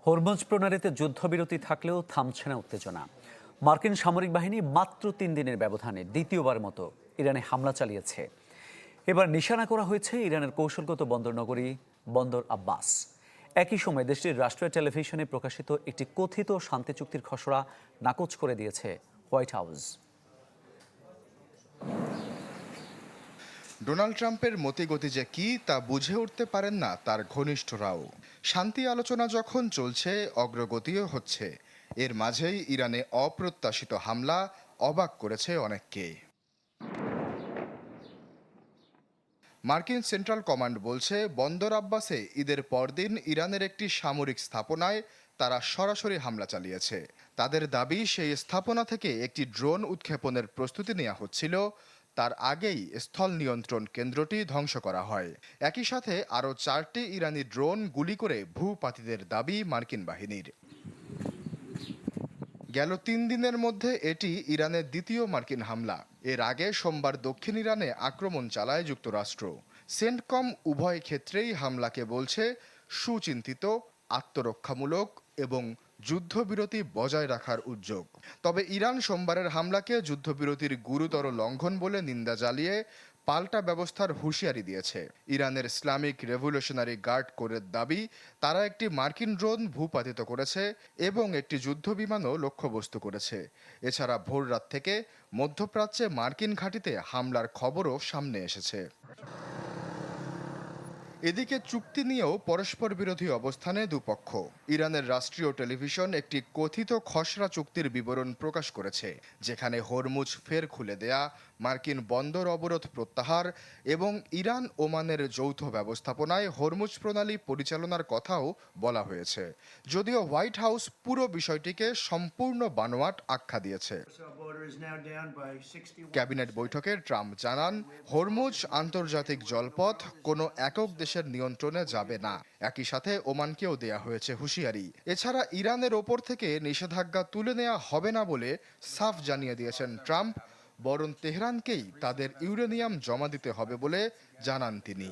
Hormuz প্রণালীতে যুদ্ধবিরতি থাকলেও থামছে না উত্তেজনা। মার্কিন সামরিক বাহিনী মাত্র 3 দিনের ব্যবধানে দ্বিতীয়বার মতো ইরানে হামলা চালিয়েছে। এবার নিশানা করা হয়েছে ইরানের কৌশলগত বন্দরনগরী বন্দর আব্বাস। একই সময় দেশটির রাষ্ট্রীয় টেলিভিশনে প্রকাশিত একটি কথিত শান্তি চুক্তির খসড়া নাকচ করে দিয়েছে হোয়াইট হাউস। ডোনাল্ড ট্রাম্পের মতিগতি যে কি তা বুঝে উঠতে পারেন না তার ঘনিষ্ঠরাও। শান্তি আলোচনা যখন চলছে, অগ্রগতিও হচ্ছে, এর মাঝেই ইরানে অপ্রত্যাশিত হামলা অবাক করেছে অনেককে। মার্কিন সেন্ট্রাল কমান্ড বলছে, বন্দর আব্বাসে ঈদের পরদিন ইরানের একটি সামরিক স্থাপনায় তারা সরাসরি হামলা চালিয়েছে। তাদের দাবি, সেই স্থাপনা থেকে একটি ড্রোন উৎক্ষেপণের প্রস্তুতি নেওয়া হচ্ছিল, তার আগেই স্থল নিয়ন্ত্রণ কেন্দ্রটি ধ্বংস করা হয়। একই সাথে আরও 4টি ইরানি ড্রোন গুলি করে ভূপাতিতের দাবি মার্কিন বাহিনীর। গেল 3 দিনের মধ্যে এটি ইরানের দ্বিতীয় মার্কিন হামলা। এর আগে সোমবার দক্ষিণ ইরানে আক্রমণ চালায় যুক্তরাষ্ট্র। সেন্টকম উভয় ক্ষেত্রেই হামলাকে বলছে সুচিন্তিত, আত্মরক্ষামূলক এবং যুদ্ধবিরতি বজায় রাখার উদ্যোগ। তবে ইরান সোমবারের হামলাকে যুদ্ধবিরতির গুরুতর লঙ্ঘন বলে নিন্দা জানিয়ে পাল্টা ব্যবস্থার হুঁশিয়ারি দিয়েছে। ইরানের ইসলামিক রেভলিউশনারি গার্ড কোরের দাবি, তারা একটি মার্কিন ড্রোন ভূপাতিত করেছে এবং একটি যুদ্ধবিমানও লক্ষ্যবস্তু করেছে। এছাড়া ভোররাত থেকে মধ্যপ্রাচ্যে মার্কিন ঘাঁটিতে হামলার খবরও সামনে এসেছে। এদিকে চুক্তি নিয়েও পরস্পর বিরোধী অবস্থানে দুপক্ষ। ইরানের রাষ্ট্রীয় টেলিভিশন একটি কথিত খসড়া চুক্তির বিবরণ প্রকাশ করেছে, যেখানে হরমুজ ফের খুলে দেয়া, মার্কিন বন্দর অবরোধ প্রত্যাহার এবং ইরান ওমানের যৌথ ব্যবস্থাপনায় হরমুজ প্রণালী পরিচালনার কথাও বলা হয়েছে। যদিও হোয়াইট হাউস পুরো বিষয়টিকে সম্পূর্ণ বানোয়াট আখ্যা দিয়েছে। ক্যাবিনেট বৈঠকে ট্রাম্প জানান, হরমুজ আন্তর্জাতিক জলপথ কোনো একক দেশের নিয়ন্ত্রণে যাবে না। একই সাথে ওমানকেও দেয়া হয়েছে হুঁশিয়ারি। এছাড়া ইরানের ওপর থেকে নিষেধাজ্ঞা তুলে নেওয়া হবে না বলে সাফ জানিয়ে দিয়েছেন ট্রাম্প, বরং তেহরানকেই তাদের ইউরেনিয়াম জমা দিতে হবে বলে জানান তিনি।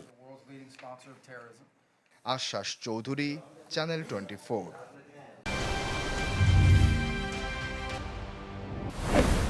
আশ্বাস চৌধুরী, চ্যানেল 24।